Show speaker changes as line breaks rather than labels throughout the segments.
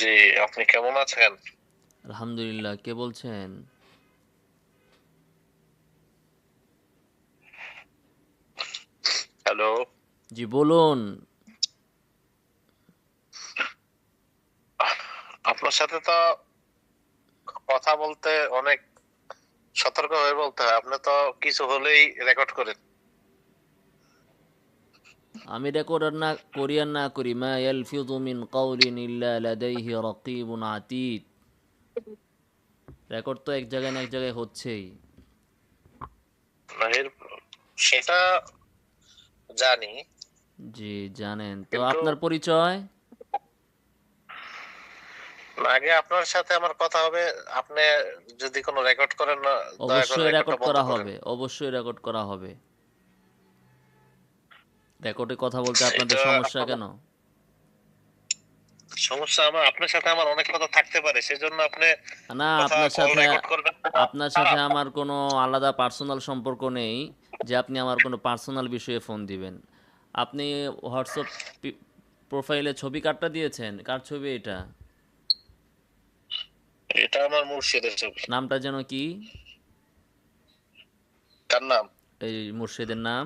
জি, আপনি কেমন আছেন?
আলহামদুলিল্লাহ। কে বলছেন?
হ্যালো।
জি বলুন।
আপনার সাথে তো কথা বলতে অনেক সতর্ক হয়ে বলতে হয়। আপনি তো কিছু হলেই রেকর্ড করেন।
আমি রেকর্ড না করি আর না করি, মা ইয়ালফিযু মিন কাওলিন ইল্লা লাদাইহি রাকিবুন আতীদ। রেকর্ড তো এক জায়গায় না এক জায়গায় হচ্ছেই।
না, সেটা জানি,
জি জানেন। তো
কিন্তু
আপনার পরিচয়?
আগে আপনার সাথে আমার কথা হবে। আপনি যদি কোনো রেকর্ড করেন না, দয়া করে
অবশ্যই
রেকর্ডটা
রেকর্ড
বন্ধ
করা
করেন।
হবে, অবশ্যই রেকর্ড করা হবে। রেকর্ডে কথা বলতে আপনাদের
এটা
সমস্যা
আপনার
কেন?
সমস্যা। আপনার সাথে আমার অনেক কথা থাকতে পারে, সেজন্য আপনি
না,
কথা কল রেকর্ড করবেন না।
আপনার সাথে আমার কোনো আলাদা পার্সোনাল সম্পর্ক নেই যে আপনি আমার কোনো পার্সোনাল বিষয়ে ফোন দিবেন। আপনি হোয়াটসঅ্যাপ প্রোফাইলে ছবি কারটা দিয়েছেন, কার ছবি এটা?
এটা আমার মুর্শিদের ছবি।
নামটা যেন কি?
কার নাম?
এই মুর্শিদের নাম?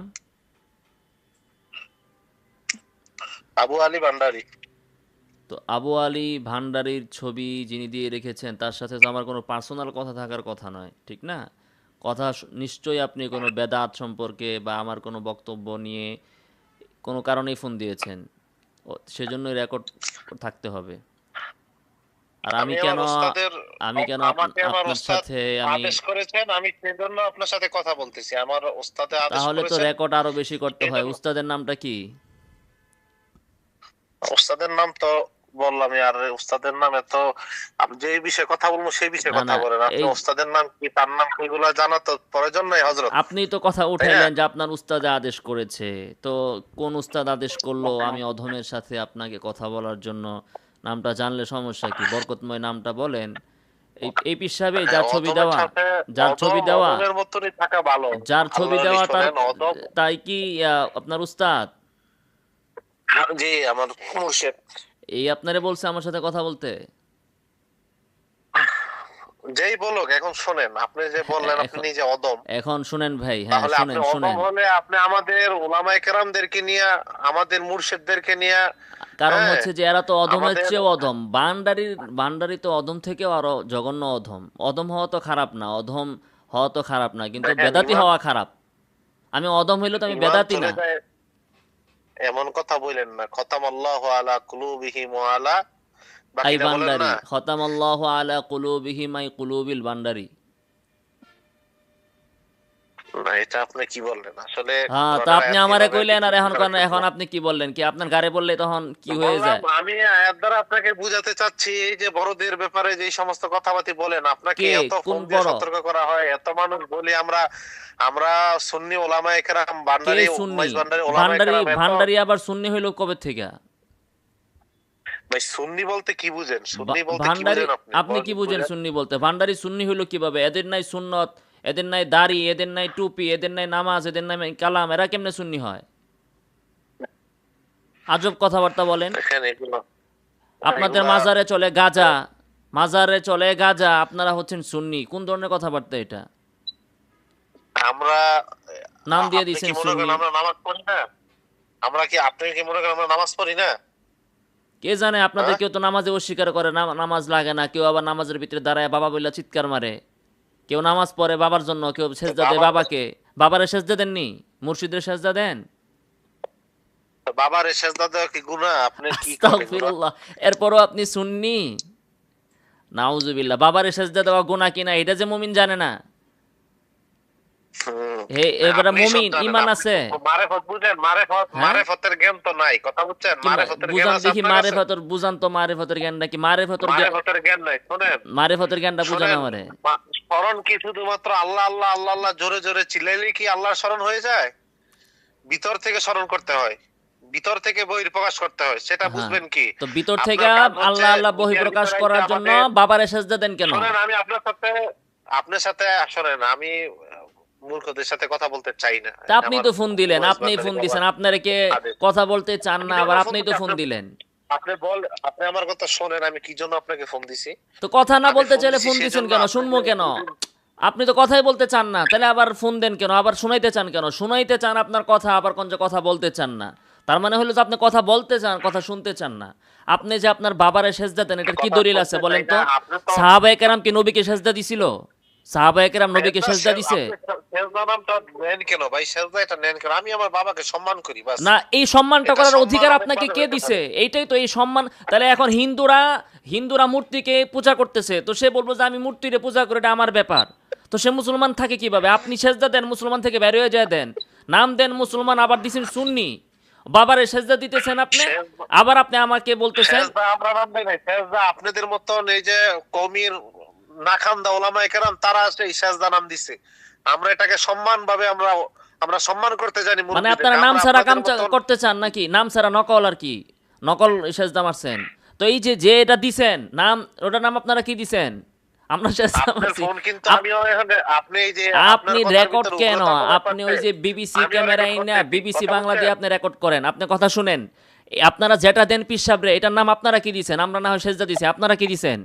আবু আলী ভান্ডারী।
তো আবু আলী ভান্ডারীর ছবি যিনি দিয়ে রেখেছেন তার সাথে তো আমার কোনো পার্সোনাল কথা থাকার কথা নয়, ঠিক না? কথা নিশ্চয়ই আপনি কোনো বেদাত সম্পর্কে বা আমার কোনো বক্তব্য নিয়ে কোনো কারণেই ফোন দিয়েছেন। সেজন্যই রেকর্ড থাকতে হবে। আর
আমি আমার ওস্তাদের
আমি কেন
আমাকে আমার
আপনার
ওস্তাদ
সাথে আমি
আদেশ করেছেন, আমি সেজন্য আপনার সাথে কথা বলতেছি। আমার ওস্তাদে আদেশ
তাহলে তো
করেছেন,
রেকর্ড আরো বেশি করতে হয়।
সেজন্য।
উস্তাদের নামটা কি?
ওস্তাদের নাম তো বললামই। আর ওস্তাদের নামে তো আপনি যে বিষয়ে কথা বলবো সেই বিষয়ে
না
কথা
না,
বলেন। আপনি
এই
ওস্তাদের নাম কি, তার নাম কি, এগুলো জানা তো প্রয়োজন নাই হযরত,
আপনি তো কথা
তাই না?
উঠাইলেন যে আপনার উস্তাদে আদেশ করেছে। তো কোন উস্তাদ আদেশ করলো আমি অধমের সাথে আপনাকে কথা বলার জন্য? নামটা জানলে সমস্যা কি? বরকতময় নামটা বলেন। এই পীর সাহেব
হ্যাঁ,
যার ছবি
অদমের
দেওয়া,
সাথে
যার ছবি দেওয়া,
অদমের মতনই থাকা ভালো।
যার ছবি
আল্লাহর
দেওয়া তার,
শোনেন, অদম।
তাই কি আপনার উস্তাদ?
জি, আমার মুর্শিদ।
এই আপনারে বলছে আমার সাথে কথা বলতে?
যেই বলুক, এখন শোনেন, আপনি যে বললেন আপনি
এখন
নিজে অদম,
এখন শুনেন ভাই, হ্যাঁ
তাহলে আপনি
শুনেন
অদম
শুনেন।
হলে আপনি আমাদের উলামায়ে কেরামদেরকে নিয়ে, আমাদের মুর্শিদদেরকে নিয়ে,
কারণ
হ্যাঁ,
হচ্ছে যে এরা তো অধমের
আমাদের
চেয়েও অধম। বান্ডারি তো অধম থেকেও আরো জঘন্য অধম। অধম হওয়া তো খারাপ না, অধম হওয়া তো খারাপ না, কিন্তু
দেখেন,
বেদাতি
ইমান
হওয়া খারাপ। আমি অধম হইলে তো আমি
ইমান
বেদাতি
চলে
না।
যায়। এমন কথা বলেন না। খতামাল্লাহু আলা কুলুবিহিম ওয়া আলা,
আই
বাকিটা বলেন
বান্ডারি
না।
খতামাল্লাহু আলা কুলুবিহিম আই কুলুবিল বান্ডারি।
না, এটা আপনি কি বললেন আসলে?
হ্যাঁ, তো
কোরআনের
আপনি
আয়াত দিয়ে
আমারে
এভাবে
কইলেন আর
বিকৃত
এখন
করা ঠিক
এখন
না।
আপনি কি বললেন? কি আপনার গাড়ি বললে তখন কি হয়ে
বললাম,
যায়?
আমি আয়াত দ্বারা আপনাকে বুঝাতে চাচ্ছি, এই যে বড়দের ব্যাপারে যে সমস্ত কথাবার্তা বলেন, আপনাকে
কে?
এত
কোন
ফোন দিয়ে
বড়?
সতর্ক করা হয়, এত মানুষ বলি আমরা, আমরা সুন্নি ওলামায়ে কেরাম,
কে
ভান্ডারি
সুন্নি?
মাইজ ভান্ডারি ওলামায়ে
ভান্ডারি
কেরাম, এত।
ভান্ডারি আবার সুন্নি হইল কবে থেকে?
ভাই, সুন্নি বলতে কি বুঝেন? সুন্নি বলতে কি
ভান্ডারি,
বুঝেন আপনি
আপনি কি বুঝেন
বুঝেন?
সুন্নি বলতে? ভান্ডারি সুন্নি হইলো কিভাবে? এদের নাই সুন্নত, এদের নাই দাড়ি, এদের নাই টুপি, এদের নাই নামাজ, এদের নাই কালাম, এরা কেমনে সুন্নি হয়? আজব কথাবার্তা বলেন।
দেখেন এগুলো,
আপনাদের
এগুলা
মাজারে চলে গাজা, মাজারে চলে গাজা, আপনারা হচ্ছেন সুন্নি? কোন ধরনের কথাবার্তা এটা?
আমরা,
নাম দিয়ে
আপনি কি
দিয়েছেন
মনে করেন
সুন্নি।
আমরা নামাজ পড়ি না? আপনি কি মনে করেন আমরা নামাজ পড়ি না?
কে জানে, আপনাদের
হ্যাঁ,
কেউ তো নামাজে অস্বীকার করে না, নামাজ লাগে না, কেউ আবার নামাজের ভিতরে দাঁড়ায় বাবা বললে চিৎকার মারে। কেউ নামাজ পড়ে বাবার জন্য, কেউ
তো
সেজদা দেয়
বাবা,
বাবাকে। বাবারে সেজদা দেননি? মুর্শিদের সেজদা দেন?
বাবার সেজদা দেওয়া কি গুনাহ? আপনি কি কন এগুলা?
আস্তাগফিরুল্লাহ। এরপরও আপনি সুন্নি? নাউজুবিল্লাহ। বাবার সেজদা দেওয়া গুনাহ কিনা এটা যে মুমিন জানে না।
হুম,
হে এবারে
আপনি সব
মুমিন
জানেন।
ঈমান
আপনি
আছে?
তো মারেফত বুঝেন,
হ্যাঁ?
মারেফতের জ্ঞান তো নাই, কথা বুঝছেন?
কি
মারেফতের জ্ঞান
বুঝান
আছে
দেখি,
আপনার কাছে?
বুঝান তো মারেফতের জ্ঞানটা কি?
মারেফতের জ্ঞান নাই, শোনেন।
মারেফতের জ্ঞানটা বুঝান
শোনেন,
আমারে।
স্মরণ কি শুধুমাত্র আল্লাহ আল্লাহ আল্লাহ আল্লাহ জোরে জোরে চিল্লাইলেই কি আল্লাহর স্মরণ হয়ে যায়? ভিতর থেকে স্মরণ করতে হয়, ভিতর থেকে বহিঃপ্রকাশ করতে হয়, সেটা
হ্যাঁ,
বুঝবেন কি?
তো ভিতর থেকে
আপনার কাজ হচ্ছে
আল্লাহ আল্লাহ
দুনিয়ার
বহিঃপ্রকাশ
ভিতরে আইসা
করার জন্য
আমাদের।
বাবারে সেজদা দেন কেন?
শোনেন, আমি আপনার সাথে শোনেন, আমি মূর্খদের সাথে কথা বলতে চাই না।
তা
এটা
আপনি
আমার
তো ফোন দিলেন,
ওয়াইজ
আপনিই
ভান্ডারি
ফোন
বাবার
দিছেন, আপনারে কে
আদেশ।
কথা বলতে চান
আমি
না,
কেন
আবার
ফোন
আপনিই তো
দিচ্ছি?
ফোন দিলেন।
আপনি আমার কথা শোনেন, আমি কি জন্য আপনাকে ফোন দিছি।
তো কথা না
আমি
বলতে
ফোন
চাইলে
দিছি
ফোন
সেই
দিছেন
জন্য
কেন, শুনবো
আপনাকে
কেন? আপনি তো কথাই বলতে চান না, তাহলে আবার ফোন দেন কেন? আবার শুনাইতে চান কেন? শুনাইতে চান আপনার কথা, আবার কোন যে কথা বলতে চান না। তার মানে হলো যে আপনি কথা বলতে চান, কথা শুনতে চান না। আপনি যে আপনার বাবারে সেজদা দেন, এটার কি
কথা
দলিল আছে
শুনতে চাই
বলেন
না,
তো?
আপনি তো
সাহাবায়ে কেরাম কি নবীকে সেজদা দিছিল? সাহাবায়ে কেরাম নবীকে
সেজদা
সেজদা দিছে?
আপনি সেজদা নামটা নেন কেন ভাই? সেজদা এটা নেন কেন? আমি আমার বাবাকে সম্মান করি, বাস।
না, এই সম্মানটা
এটা
করার
সম্মান
অধিকার
অনেক
আপনাকে
ভাবে
কে
হইতে
দিছে?
পারে।
এইটাই তো এই সম্মান। তাহলে এখন হিন্দুরা মূর্তিকে পূজা করতেছে, তো সে বলবো যে আমি মূর্তিরে পূজা করি, এটা আমার ব্যাপার। তো সে মুসলমান থাকে কিভাবে? আপনি সেজদা দেন, মুসলমান থেকে বের হয়ে যায় দেন, নাম দেন মুসলমান, আবার দিছেন সুন্নি, বাবারে সেজদা দিতেছেন আপনি,
সেজদা
আবার আপনি আমাকে বলতেছেন।
সেজদা আমরা নাম দেই নাই। সেজদা আপনাদের মতন এই যে কওমির নাখান্দা ওলামায়ে কেরাম তারা এই সেজদা নাম দিছে। আমরা এটাকে সম্মান ভাবে আমরা আমরা সম্মান করতে জানি
মানে
মুরব্বিদেরকে।
আপনারা নাম
আমরা
ছাড়া
আপনাদের
কাম
মতন
করতে চান নাকি? নাম ছাড়া নকল আর কি, নকল সেজদা মারছেন। তো এই যে যে এটা দিছেন নাম, ওটার নাম আপনারা কি দিছেন? আমরা সেজদা
আপনার
মারছি।
ফোন কিন্তু
আপ-
আমিও এখন আপনি এই যে আপনার
আপনি
কথার
রেকর্ড
ভিতরে
কেন?
উগ্রতা প্রকাশ
আপনি
পাচ্ছে।
ওই যে বিবিসি
আমিও রেকর্ড
ক্যামেরায় না,
করতেছি,
বিবিসি
কথা
বাংলা দিয়ে
বুঝছেন?
আপনি রেকর্ড করেন। আপনি কথা শুনেন। আপনারা যেটা দেন পিসাবরে, এটার নাম আপনারা কি দিছেন? আমরা না হয় সেজদা দিছি, আপনারা কি দিছেন?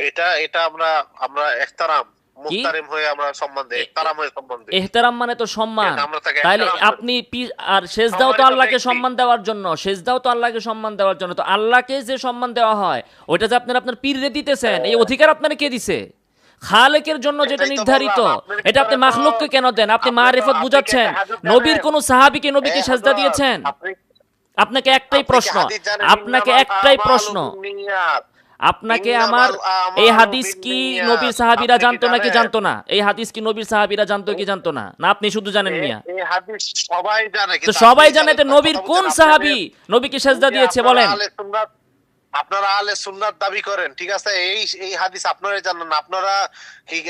এটা এটা আমরা আমরা এহতারাম
কি
মুহতারিম হয়ে আমরা সম্মান দেই,
এ-
এহতারাম হয়ে সম্মান দেই।
এহতেরাম মানে তো সম্মান।
এটা আমরা তাকে
তাইলে
এহতারাম করি।
আপনি আর সেজদাও তো
সম্মানিত
আল্লাহকে
ব্যক্তি।
সম্মান দেওয়ার জন্য, সেজদাও তো আল্লাহকে সম্মান দেওয়ার জন্য। তো আল্লাহকে যে সম্মান দেওয়া হয়, ওইটা যে আপনার পীররে দিতেছেন, এই অধিকার আপনারা কে দিছে? খালেকের জন্য যেটা
এটাই তো
নির্ধারিত,
বললাম, আপনার
এটা আপনি
ভিতরে তো
মাখলুককে কেন দেন? আপনি
আপনি তো
মারিফত
আপনি কি
বুঝাচ্ছেন।
একটা হাদিস
নবীর
জানেন?
কোন সাহাবীকে নবীকে
এই
সেজদা
হযরত
দিয়েছেন?
আপনি
আপনাকে একটাই
আপনি কি
প্রশ্ন,
হাদিস জানেন?
আপনাকে
ইন্নামাল
একটাই
আমালু
প্রশ্ন,
বিন্নিয়াত।
আপনাকে আমার,
ইন্নামাল
এই
আমালু
হাদিস কি নবীর
বিন্নিয়াত।
সাহাবীরা
আপনি কি
জানতো নাকি
জানেন?
জানতো না? এই হাদিস কি নবীর সাহাবীরা জানতো কি জানতো না? না আপনি শুধু জানেন
এ
মিয়া?
এই হাদিস সবাই জানে,
তো
কিন্তু আপনি
সবাই জানে,
জানেন
তো
না।
নবীর
কথা
কোন
বুঝছেন? আপনাদের
সাহাবী নবীকে
এই
সেজদা
যে
দিয়েছে বলেন?
আপনারা আহলে সুন্নাত দাবি করেন, ঠিক আছে? এই এই হাদিস আপনারাই জানেন না। আপনারা কি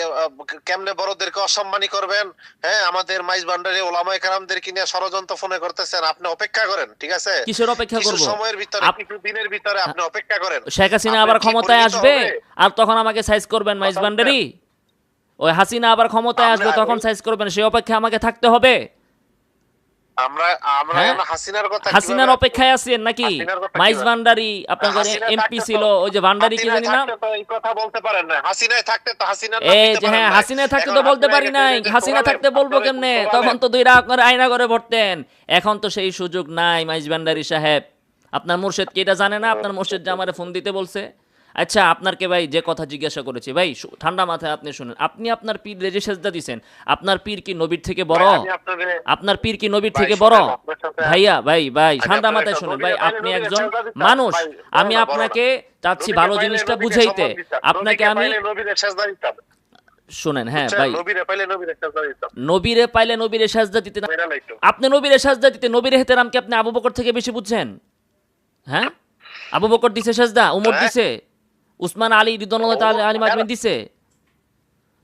কেমনে বড়দেরকে অসম্মানী করবেন? হ্যাঁ, আমাদের মাইজ ভান্ডারে ওলামায়ে কেরামদেরকে নিয়ে ষড়যন্ত্র ফোনে করতেছেন। আপনি অপেক্ষা করেন, ঠিক আছে?
কিসের অপেক্ষা
কিছু
করব?
সময়ের ভিতরে,
আপ-
কিছু দিনের ভিতরে আপনি অপেক্ষা করেন।
শেখ হাসিনা
আপনার
আবার
কি
ক্ষমতায়
পরিণত
আসবে,
হবে?
আর তখন আমাকে সাইজ করবেন মাইজ
কথা বুঝছেন?
ভান্ডারি। ওই হাসিনা আবার ক্ষমতায়
আমরা
আসবে, তখন সাইজ করবেন, সেই অপেক্ষা আমাকে থাকতে হবে।
আমরা আমরা
হ্যাঁ,
এখন হাসিনার কথা কিভাবে
হাসিনার অপেক্ষায় আছেন নাকি?
হাসিনার কথা
মাইজ
কিভাবে
ভান্ডারি আপনার
হাসিনা
এমপি
থাকতে
ছিল,
তো
ওই যে ভান্ডারি কি
হাসিনায়
জানি নাম।
থাকতে তো এই কথা বলতে পারেন না। হাসিনায় থাকতে তো হাসিনার নাম
এই
নিতে
যে
পারেন
হ্যাঁ,
না।
হাসিনা থাকতে
এখন
তো বলতে
হাসিনায়
পারি
গেছে
নাই,
যে
হাসিনা
সরালেন,
থাকতে বলবো
আপনারা
কেমনে?
সরালেন।
তখন তো দুই আপনার আয়না করে ভরতেন। এখন তো সেই সুযোগ নাই মাইজ ভান্ডারি সাহেব। আপনার মুর্শেদ কি এটা জানে না? আপনার মুর্শেদ যে আমারে ফোন দিতে বলছে। আচ্ছা, আপনারকে ভাই যে কথা জিজ্ঞাসা করেছি ভাই, ঠান্ডা মাথায় আপনি শুনেন। আপনি আপনার পীর রেজে সেজদা দিছেন, আপনার পীর কি নবীর থেকে বড়?
ভাই, আমি আপনাদের
আপনার পীর কি নবীর
ভাই
থেকে বড়?
শুনেন, আপনার সাথে
ভাইয়া, ভাই
আমি
ঠান্ডা
আপনার
মাথায়
একটা
শুনেন ভাই,
নবীরে পাইলে
আপনি
নবীরে
একজন
সেজদা দিতাম।
মানুষ।
ভাই
আমি
বড় না, বড় না।
আপনাকে চাচ্ছি
নবীকে
ভালো
পাইলে
জিনিসটা
নবীকে
বুঝাইতে।
সম্মান দিতাম।
আপনাকে
নবীকে
আমি
পাইলে নবীরে সেজদা দিতাম।
শুনেন, হ্যাঁ
বুঝছেন?
ভাই,
নবীরে পাইলে নবীরে সেজদা দিতাম।
নবীরে পাইলে নবীরে সাজদা দিতে না।
মেরা লাইতো।
আপনি নবীরে সাজদা দিতে, নবীর এহতেরাম কি আপনি আবু বকর থেকে বেশি বুঝছেন? হ্যাঁ, আবু বকর দিছে সাজদা, উমর
হ্যাঁ?
দিছে, উসমান আলী রিদওয়ানুল্লাহ তাআলা আলী মাজমাইন দিছে।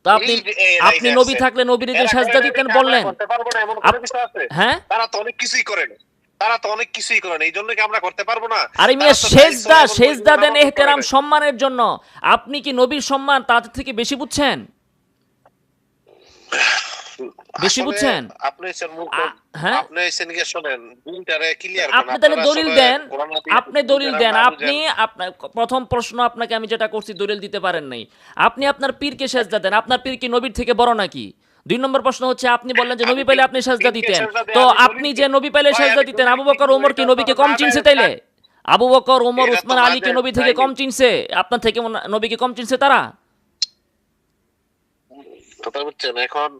তো আপনি,
এই যে এরা
আপনি
যে
নবী
আছে,
থাকলে নবীরে যে
এরা
সাজদা
করে
দিতেন
এটা আমরা
বললেন।
করতে পারবো না এমন কোনো কিছু আছে?
হ্যাঁ,
তারা তো অনেক কিছুই করেন। তারা তো অনেক কিছুই করেন। এই জন্য কি আমরা করতে পারবো না?
আরে মিয়া,
তারা তো
সেজদা
দায়িত্ব এবং
সেজদা দেন
নামাজ
এহতেরাম
করে।
সম্মানের জন্য। আপনি কি নবীর সম্মান তাদের থেকে বেশি বুঝছেন? বেশি
আসলে
বুঝছেন?
আপনি হচ্ছেন মূর্খ।
হ্যাঁ,
আপনি হচ্ছেন গিয়ে শোনেন, দিনটারে ক্লিয়ার করেন।
আপনি তাহলে
আপনারা
দলিল
আসলে
দেন।
কোরআন হাদিস
আপনি দলিল
বুঝেন আর
দেন।
না
আপনি
বুঝেন।
আপনার প্রথম প্রশ্ন আপনাকে আমি যেটা করছি, দলিল দিতে পারেন নাই। আপনি আপনার পীরকে সেজদা দেন, আপনার পীর কি নবীর থেকে বড় নাকি? 2 নম্বর প্রশ্ন হচ্ছে, আপনি বললেন যে
আমি
নবী পাইলে আপনি সেজদা
পীরকে
দিতেন।
সেজদা দেই,
তো
আমি
আপনি
দলিল
যে
কি?
নবী পাইলে
ভাই,
সেজদা
আমি
দিতেন,
দলিল
আবু
কি
বকর
দিব?
ওমর কি
এটা
নবীকে
তো
কম
না
চিনছে
যায়
তাইলে?
না।
আবু বকর ওমর
এটা তো
উসমান
না
আলী কি
যায়
নবী থেকে
নাই।
কম চিনছে? আপনার থেকে নবীকে কম চিনছে তারা?
কথা বুঝছেন? এখন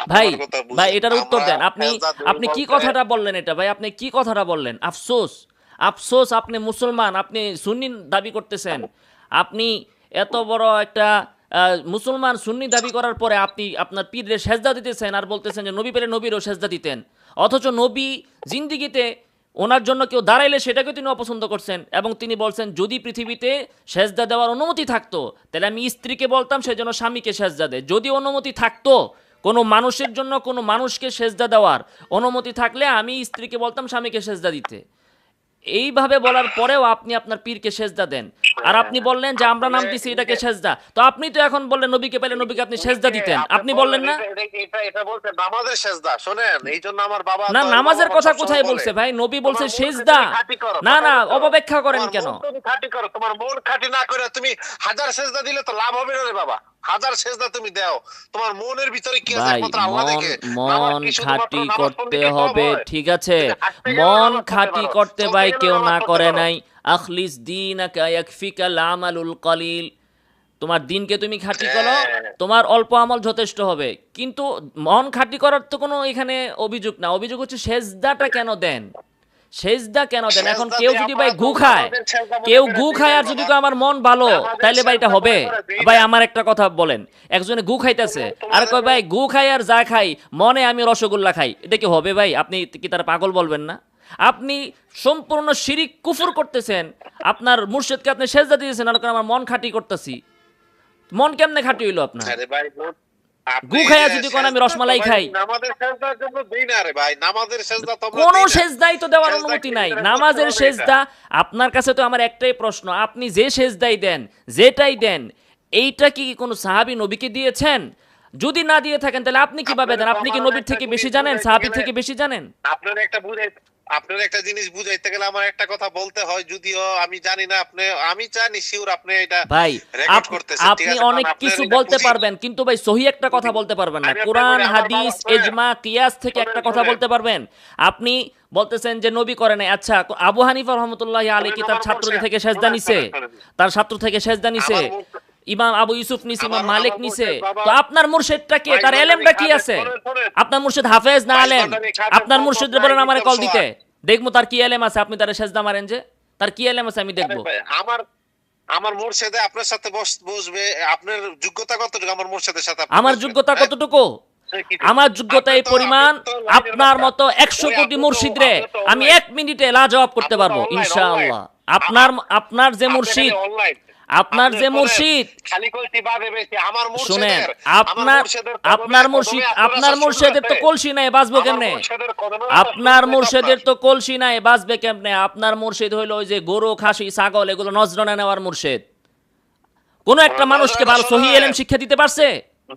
ভাই,
আমার কথা
ভাই
বুঝেন।
এটার উত্তর
আমরা
দেন। আপনি,
সেজদা দেই
আপনি কি
বলতে
কথাটা বললেন এটা ভাই? আপনি কি কথাটা বললেন? আফসোস, আফসোস, আপনি মুসলমান, আপনি সুন্নি দাবি করতেছেন। আপনি এত বড় একটা মুসলমান সুন্নি দাবি করার পরে আপনি আপনার পীরের সেজদা দিতেছেন আর বলতেছেন যে নবী পেলে নবীরও সেজদা দিতেন। অথচ নবী জিন্দিগিতে ওনার জন্য কেউ দাঁড়াইলে সেটাকে তিনি অপছন্দ করছেন, এবং তিনি বলছেন যদি পৃথিবীতে সেজদা দেওয়ার অনুমতি থাকতো তাহলে আমি স্ত্রীকে বলতাম সে যেন স্বামীকে সেজদা দেয়। যদি অনুমতি থাকতো কোনো মানুষের জন্য কোনো মানুষকে সেজদা দেওয়ার অনুমতি থাকলে আমি স্ত্রীকে বলতাম স্বামীকে সেজদা দিতে। এইভাবে বলার পরেও আপনি আপনার পীরকে সেজদা দেন, আর আপনি বললেন যে আমরা নাম দিছি এটাকে সেজদা। তো আপনি তো এখন বললেন নবীকে পেলে নবীকে আপনি সেজদা দিতেন, আপনি বললেন না?
এটা বলতে নামাজের সেজদা শোনেন, এই জন্য আমার বাবা
না,
দয়াল
নামাজের
বাবা
কথা
সবসময়
কোথায়
বলে,
বলছে ভাই? নবী বলছে
তোমার মনকে
সেজদা।
তুমি খাঁটি করো,
না
কথা
না,
বলছো।
অপব্যাখ্যা করেন
তোমার
কেন?
মন তুমি খাঁটি করো, তোমার মন খাঁটি না করে তুমি হাজার সেজদা দিলে তো লাভ হবে না রে বাবা। হাজার সেজদা তুমি দাও, তোমার মনের ভিতরে কি আছে
ভাই
একমাত্র আল্লাহ
মন
দেখে। নামাজ
মন
কি শুধুমাত্র
খাঁটি
নামাজ পড়লে
করতে
কি সব
হবে,
হয়?
ঠিক আছে।
তুমি হাঁটতে গেলেও
মন
নামাজ পড়তে
খাঁটি
পারো,
করতে
চলতে
ভাই
গেলেও
কেউ
নামাজ
না
পড়তে
করে
পারো।
নাই। আখলিস দীনাকা ইয়াকফিকাল আমালুল কলিল। তোমার দিনকে তুমি খাঁটি করো,
হ্যাঁ,
তোমার অল্প আমল যথেষ্ট হবে। কিন্তু মন খাঁটি করার তো কোনো এখানে অভিযোগ না, অভিযোগ হচ্ছে সেজদাটা কেন দেন, সেজদা কেন দেন? এখন
সেজদা
কেউ
দিয়ে
যদি
আমরা
ভাই
তো
গু খায়,
নামাজের সেজদা মনে
কেউ
করে
গু
দিই
খায়
না
আর যদি
বাবা।
কয় আমার মন ভালো,
নামাজের
তাইলে ভাই এটা
সেজদা
হবে?
মনে করে দিই
ভাই
না।
আমার একটা কথা বলেন, একজনে গু খাইতেছে আর কয়
তোমাদের
ভাই গু খাই আর যা খাই মনে আমি রসগোল্লা খাই, এটা কি হবে ভাই? আপনি কি তার পাগল বলবেন না? আপনি সম্পূর্ণ শিরিক কুফর করতেছেন। আপনার মুর্শিদকে আপনি সেজদা দিয়েছেন আর কয় আমার মন খাঁটি করতেছি। মন কেমনে খাঁটি হইলো আপনার?
আরে ভাই আপনি
গু
এই
খাইয়া
যে
যদি কোন আমি
সেজদা তো
রসমালাই
ভাই
খাই,
নামাজের সেজদার জন্য দেই না রে ভাই, নামাজের সেজদা তো আমরা
কোন
দেই না।
সেজদাই তো দেওয়ার
সেজদা
অনুমতি
কি
নাই।
ভিতরে
নামাজের
করতে হবে এটা?
সেজদা আপনার কাছে তো আমার একটাই প্রশ্ন, আপনি যে সেজদাই দেন, যেটাই দেন, এইটা কি কোনো সাহাবী নবীকে দিয়েছেন? যদি না দিয়ে থাকেন তাহলে আপনি কিভাবে দেন?
আপনারা তো
আপনি কি
আমার
নবীর
একটা
থেকে
জিনিস
বেশি জানেন,
বুঝাইতে
সাহাবীর
গেলে,
থেকে বেশি জানেন?
আপনার একটা বুঝাই, আপনার একটা জিনিস বুঝাইতে গেলে আমার একটা কথা বলতে হয়, যদিও আমি জানি না আপনি, আমি জানি শিওর আপনি এটা
ভাই
রেকর্ড করতেছেন, ঠিক
আপনি
আছে, কারণ
অনেক
আপনার
কিছু
এটা
বলতে
পুঁজি।
পারবেন কিন্তু ভাই সহি একটা কথা বলতে পারবেন না।
আমি আপনাকে
কোরআন
বলি, আমার
হাদিস
বাবা শোনেন,
এজমা কিয়াস থেকে একটা কথা
শোনেন,
বলতে পারবেন? আপনি বলতেছেন যে নবী করে নাই। আচ্ছা, আবু হানিফা রহমতুল্লাহ আলী কি
শোনেন,
তার
আমার
ছাত্রদের
মুর্শিদ,
থেকে সেজদা
শোনেন,
নিছে?
শোনেন, শোনেন।
তার ছাত্র থেকে সেজদা নিছে?
আমার মুর্শিদ,
ইমাম আবু ইউসুফ নিছে, ইমাম মালিক
আমার
নিছে?
মুর্শিদ বাবা
তো আপনার মুর্শিদটা কে?
মাইজ
তার
ভান্ডারী
এলেমটা কি
খাদেম,
আছে?
শোনেন, শোনেন।
আপনার মুর্শিদ হাফেজ না
মাইজ
আলেম?
ভান্ডারী খাদেম
আপনার
মোহাম্মদ
মুর্শিদ বলেন
নাঈম
আমারে
ইসলাম
কল দিতে,
সোহাগ।
দেখবো তার কি এলেম আছে। আপনি তার সেজদা মারেন যে, তার কি এলেম আছে আমি
আরে
দেখবো।
ভাই, আমার মুর্শিদে আপনার সাথে বসবে, আপনার যোগ্যতা কতটুকু আমার মুর্শিদের সাথে আপনি
আমার
বসবেন?
যোগ্যতা
হ্যাঁ?
কতটুকু? আমার যোগ্যতা
আপনি
এই
তো
পরিমাণ,
আপনি তো লাইনের
আপনার
বাচ্চা।
মতো 100
ওই
কোটি মুর্শিদ রে
আপনি তো
আমি
অনলাইন,
1 মিনিটে লাজবাব করতে
আপনি তো
পারবো
অনলাইন,
ইনশাআল্লাহ। আপনার আপনার যে
আপনি খালি
মুর্শিদ,
অনলাইন।
আপনার
আপনি
যে
শোনেন,
মুর্শিদ,
খালি কইতে পাবে বেশি আমার
শুনেন,
মুর্শিদের, আমার
আপনার
মুর্শিদের কদমে
আপনার
কদমে
মুর্শিদ,
আপনারা
আপনার
সব শুরু
মুর্শিদের তো
আছে।
কলসি নাই, বাঁচবো
আমার
কেমনে?
মুর্শিদের কদমে
আপনার
শুরু আছে
মুর্শিদের
আপনার।
তো কলসি নাই, বাঁচবে কেমনে? আপনার মুর্শিদ হইলো ওই যে গরু খাসি ছাগল এগুলো নজরানা নেওয়ার মুর্শিদ। কোন একটা মানুষকে ভালো সহি এলেম শিক্ষা দিতে পারছে?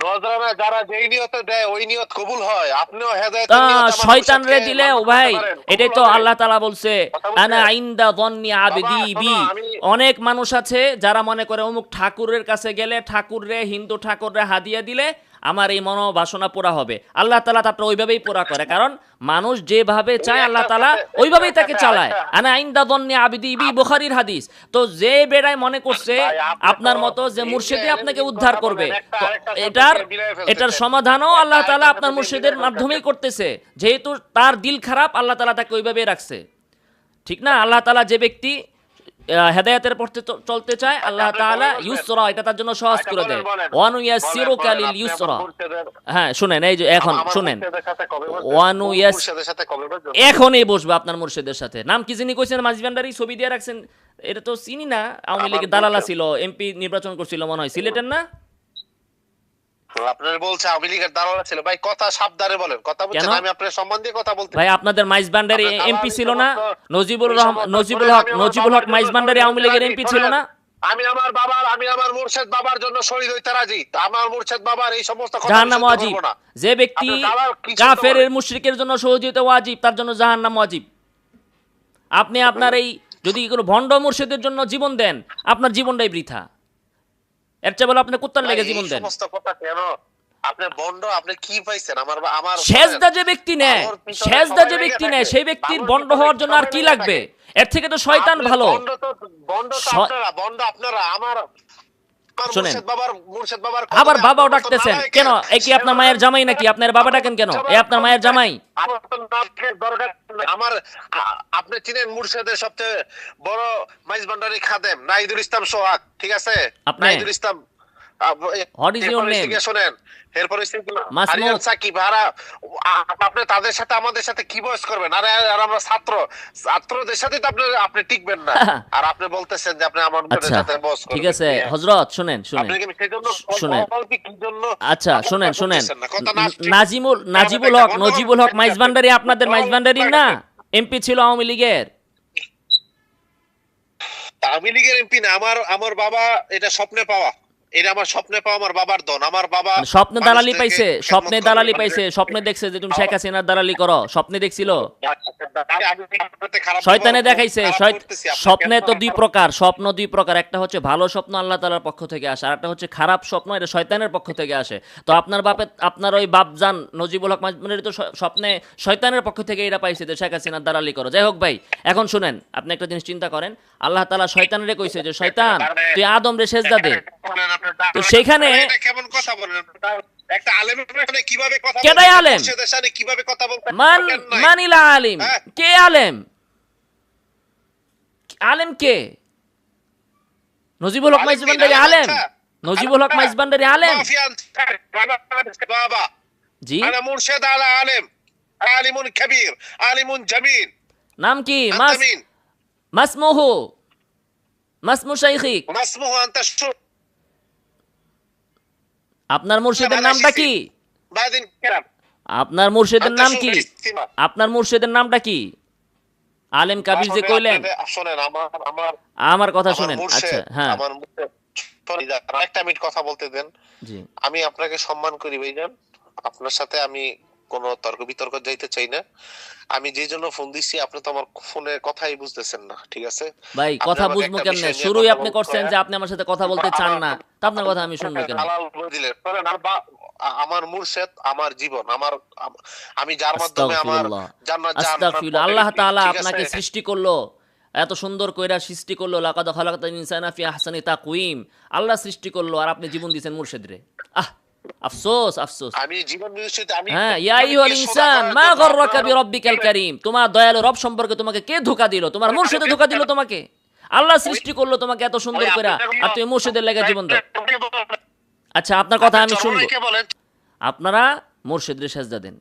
নজরানা যারা যেই নিয়তে দেয় ওই নিয়ত কবুল হয়। আপনিও
তা
হেদায়েতের নিয়ত আমার
শয়তান রে
মুর্শিদকে
দিলে
লালন
ও
করতে
ভাই,
পারেন,
এটাই
কবুল
তো
হবে।
আল্লাহ তাআলা বলছে
কথা বুঝছেন?
আনা ইনদা যন্নি আবদি
বাবা,
বি।
শোনো, আমি
অনেক মানুষ আছে যারা মনে করে অমুক ঠাকুরের কাছে গেলে ঠাকুররে, হিন্দু ঠাকুররে হাদিয়া দিলে আমার এই মনোবাসনা পুরা হবে। আল্লাহ তাআলা তারপর ওইভাবেই পুরা করে, কারণ মানুষ যেভাবে চায় আল্লাহ তাআলা ওইভাবেই তাকে চালায়। আনা ইনদা যন্নি আবদি বি, বুখারীর হাদিস। তো যে বেড়ায় মনে করছে
ভাই, আপনি
আপনার
তো
মতো যে
এই যে
মুর্শিদই আপনাকে
এলএমজির
উদ্ধার
কথা
করবে,
বলেন, একটা
তো
আরেকটার সাথে
এটার
মিলায়ে ফেলতেছেন।
এটার সমাধানও আল্লাহ
একটা
তাআলা
আরেকটার
আপনার
সাথে
মুর্শিদের
মিলায়ে
মাধ্যমেই
ফেলতেছেন।
করতেছে। যেহেতু তার দিল খারাপ, আল্লাহ তাআলা তাকে ওইভাবেই রাখছে। ঠিক না? আল্লাহ তাআলা যে ব্যক্তি হেদায়েতের পথে চলতে চায়, আল্লাহ
আপনি
তাআলা
বলেন,
ইউসরা, এটা তার জন্য সহজ
আচ্ছা,
করে
বলেন,
দেয়।
বলেন।
ওয়ানুয়াসসিরুকা
বলেন,
লিল
আপনি
ইউসরা।
আমার মুর্শিদের,
হ্যাঁ শুনেন, এই যে এখন
আমার
শুনেন,
মুর্শিদের সাথে কবে বসবেন?
ওয়ানুয়াস
মুর্শিদের সাথে কবে বসবেন?
এখনই বসবে আপনার মুর্শিদের সাথে। নাম কি যিনি কইছেন মাঝি ভান্ডারী, ছবি দিয়ে রাখছেন, এটা তো চিনি না। আওয়ামী
আমার
লীগের দালালা
মুর্শিদ।
ছিল, এমপি নির্বাচন করছিল মনে হয়, সিলেটের না?
আপনার বলছে আওয়ামী লীগের দালাল ছিল। ভাই কথা সাবধানে বলেন, কথা বুঝছেন?
কেন?
আমি আপনার সম্মান দিয়ে কথা বলতে
ভাই আপনাদের মাইজ ভান্ডারী
আপনার দালাল
এমপি
এই
ছিল না?
সমস্ত-
নজিবুল
এই
রহমান,
সমস্ত
নজিবুল
শোনেন,
হক,
আমি আমার
নজিবুল হক
বাবার
মাইজ
জন্য
ভান্ডারী
শহীদ
আওয়ামী
হইতে
লীগের
রাজি।
এমপি ছিল
শোনেন,
না?
আমি আমার মুর্শিদ বাবার জন্য শহীদ হইতে রাজি। আমার মুর্শিদ বাবার এই সমস্ত কথা আমি
জাহান্নাম
সহ্য
ওয়াজিব।
করবো না।
যে ব্যক্তি
আপনার দালাল কি সহ্য
কাফের
করেন?
মুশরিকের জন্য সহযোগিতা ওয়াজিব, তার জন্য জাহান্নাম ওয়াজিব। আপনি আপনার এই যদি কোনো ভণ্ড মুর্শিদের জন্য জীবন দেন, আপনার জীবনটাই বৃথা। এর চেয়ে বলে আপনি কুত্তার
ভাই,
লেগে
এই
জীবন দেন।
সমস্ত কথা কেন? আপনি বন্ড, আপনি কি পাইছেন? আমার আমার
সেজদা যে ব্যক্তি নেয়,
বাবর পিছনে
সেজদা
সবাই
যে
লেগে
ব্যক্তি
থাকে।
নেয়, সেই ব্যক্তির
বাবর
বন্ড
পিছনে
হওয়ার জন্য আর
সবাই
কি
লেগে
লাগবে?
থাকে।
এর থেকে তো শয়তান
আপনি
ভালো।
বন্ড তো
শ-
আপনারা, বন্ড আপনারা। আমার
শোনেন,
মুর্শিদ বাবার
আবার
কদমে
বাবাও
আপনার মতো
ডাকতেছেন
নালায়েকের
কেন? এ কি আপনার মায়ের জামাই নাকি? আপনার বাবা ডাকেন কেন? এ আপনার মায়ের জামাই?
আমার তো নাকের দরকার নেই। আপনি চিনেন মুর্শিদের সবচেয়ে বড় মাইজ ভান্ডারী খাদেম নাহিদুল ইসলাম সোহাগ, ঠিক আছে?
আপনি?
নাহিদুল ইসলাম।
What is your name?
শোনেন, এরপরে
মাসমুদ।
আরিয়ান সাকিব, আপনি তাদের সাথে আমাদের সাথে কি বয়স করবেন? আরে আর আমরা ছাত্রদের সাথে তো আপনি টিকবেন না। আর আপনি বলতেছেন যে আপনি আমার মুর্শিদের
আচ্ছা
সাথে বয়স করবেন।
ঠিক আছে হযরত, শুনেন শুনেন
আপনি কি সেজন্য
শুনেন।
কি জন্য?
আচ্ছা শুনেন শুনেন,
বলতেছেন না, কথা না ঠিক।
নাজিবুল হক, নজিবুল হক মাইজ ভান্ডারী আপনাদের মাইজ ভান্ডারী না? এমপি ছিল আওয়ামী লীগের।
আমি লীগের এমপি না, আমার আমার বাবা এটা স্বপ্নে পাওয়া, এটা আমার স্বপ্নে পাওয়া, আমার বাবার ধন। আমার বাবা
মানে স্বপ্নে দালালি
মানুষদেরকে
পাইছে,
খেদমত
স্বপ্নে
করে,
দালালি
মানে
পাইছে, স্বপ্নে দেখছে যে তুমি শেখ হাসিনার দালালি করো, স্বপ্নে দেখছিল।
আমি আপনাদের খারাপ
শয়তানে
ব্যবহার
দেখাইছে।
খারাপ করতেছি, আপনি
স্বপ্নে
কেন
তো দুই প্রকার, স্বপ্ন দুই প্রকার, একটা হচ্ছে ভালো স্বপ্ন আল্লাহ তাআলার পক্ষ থেকে আসে, আর একটা হচ্ছে খারাপ স্বপ্ন, এটা শয়তানের পক্ষ থেকে আসে। তো আপনার বাপে, আপনার ওই বাপজান নজিবুল হক মাজমুনের তো স্বপ্নে শয়তানের পক্ষ থেকে এটা পাইছে যে শেখ হাসিনার দালালি করো। যাই হোক ভাই, এখন শুনেন, আপনি একটা জিনিস চিন্তা করেন, আল্লাহ তাআলা শয়তানরে কইছে যে শয়তান তুই আদম রে সেজদা দে। তো সেইখানে
এটা কেমন কথা বলেন? একটা আলেমের সামনে কিভাবে কথা বলতে
কেডাই
হয়,
আলেম?
মুর্শিদের সামনে কিভাবে কথা বলতে হয়,
মান
জ্ঞান নাই।
মানিলা আলিম,
হ্যাঁ।
কে আলেম? আলেম কে? নজিবুল হক
আলেম কি?
মাইজভান্ডারি
আলেম
আলেম?
আচ্ছা।
নজিবুল হক মাইজভান্ডারি আলেম?
মাফি বাবা
জি,
انا مرشد على عالم، عالم كبير، عالم جميل.
নাম কি?
انت مين؟
মাসমুহু, মাসমু শাইখিক।
ما اسمه انت شو؟
আপনার মুর্শিদের নামটা কি?
بعدين كلام.
আপনার মুর্শিদের
انت
নাম
شو
কি?
بالاستماع؟
আপনার মুর্শিদের নামটা কি? আলেম কাবির যে কইলেন,
শোনেন, আমার আমার
আমার কথা
আমার
শুনেন। আচ্ছা,
মুর্শিদ,
হ্যাঁ,
আমার মুর্শিদ। শোনেন, একটা মিনিট কথা বলতে দেন।
জি
আমি আপনাকে সম্মান করি ভাইজান, আপনার সাথে আমি কোনো তর্ক বিতর্ক যাইতে চাই না। আমি যে জন্য ফোন দিচ্ছি, আপনি তো আমার ফোনের কথাই বুঝতেছেন না, ঠিক আছে?
ভাই,
আপনি
কথা
আমাকে
বুঝবো
একটা
কেমনে?
বিষয় নিয়ে
শুরুই
কথা
আপনি
বলতে
করছেন
হয়।
যে আপনি আমার সাথে কথা বলতে চান না, তা আপনার কথা আমি শুনবো কেন?
হালাল বলে দিলেন। শোনেন, আমার মুর্শিদ, আমার জীবন, আমি যার মাধ্যমে আমার
আস্তাগফিরুল্লাহ,
জান্নাত
আস্তাগফিরুল্লাহ।
জাহান্নাম
আল্লাহ তাআলা
ঠিক
আপনাকে
আছে?
সৃষ্টি করলো, এত সুন্দর কইরা সৃষ্টি করলো, লাকাদ খালাকাল ইনসানা ফি আহসানি তাকওয়িম। আল্লাহ সৃষ্টি করলো আর আপনি জীবন দিয়েছেন মুর্শিদরে। আহ, আফসোস আফসোস।
আমি জীবন দিয়েছি, আমি
হ্যাঁ, ইয়া আইয়ুহাল ইনসান মা গররাকা বিরাব্বিকাল কারীম। তোমার দয়ালু রব সম্পর্কে তোমাকে কে ধোঁকা দিল? তোমার মুর্শিদে ধোঁকা দিল তোমাকে। আল্লাহ সৃষ্টি করলো তোমাকে এত সুন্দর কইরা, আর তুমি মুর্শিদের লাগা জীবন দাও। আচ্ছা, আপনার কথা আমি শুনবো।
কে বলেন?
আপনারা মুর্শিদরে সেজদা দেন।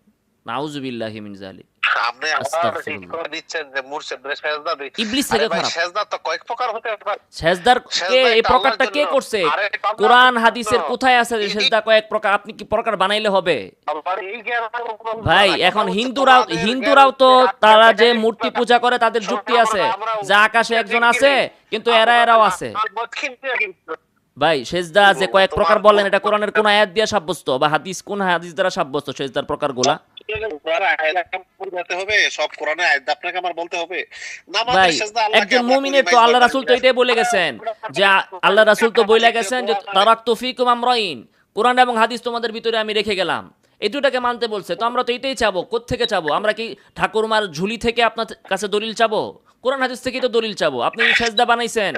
নাউযুবিল্লাহি মিন যালিক।
আপনি আবার
আস্তাগফিরুল্লাহ।
এই দিচ্ছেন যে মুর্শিদরে সেজদা দিই।
ইবলিস
আরে
থেকে
ভাই,
খারাপ।
সেজদা তো কয়েক প্রকার হতে পারে।
সেজদার কে,
সেজদা
এই
একটা
প্রকারটা
আল্লাহর
কে
জন্য।
করছে?
আরে এটা আল্লাহর
কোরআন
জন্য।
হাদিসের কোথায় আছে যে সেজদা কয়েক প্রকার? আপনি কি প্রকার বানাইলে হবে?
আবার এই জ্ঞান
ভাই, এখন হিন্দুরাও তো তারা যে মূর্তি পূজা করে তাদের যুক্তি আছে যে আকাশে একজন আছে, কিন্তু এরাও আছে। ভাই, সেজদা যে কয়েক প্রকার বললেন, এটা কোরআনের কোন আয়াত দিয়ে সাব্যস্ত বা কোন হাদিস দ্বারা সাব্যস্ত সেজদার প্রকারগুলা?
হবে সব কোরআনে আয়াত আপনাকে আমার বলতে হবে?
ভাই, একজন মুমিনের তো আল্লাহ রাসূল তো এটাই বলে গেছেন যে আল্লাহ রাসূল তো বলে গেছেন যে তারাকতু ফীকুম আমরাইন, কোরআন এবং হাদিস তোমাদের ভিতরে আমি রেখে গেলাম, এই দুটাকে মানতে বলছে। তো আমরা তো এটাই চাবো। কোত্থেকে চাবো? আমরা কি ঠাকুরমার ঝুলি থেকে আপনার কাছে দলিল চাবো? কোরআন হাদিস থেকেই তো দলিল চাবো। আপনি সেজদা বানাইছেন,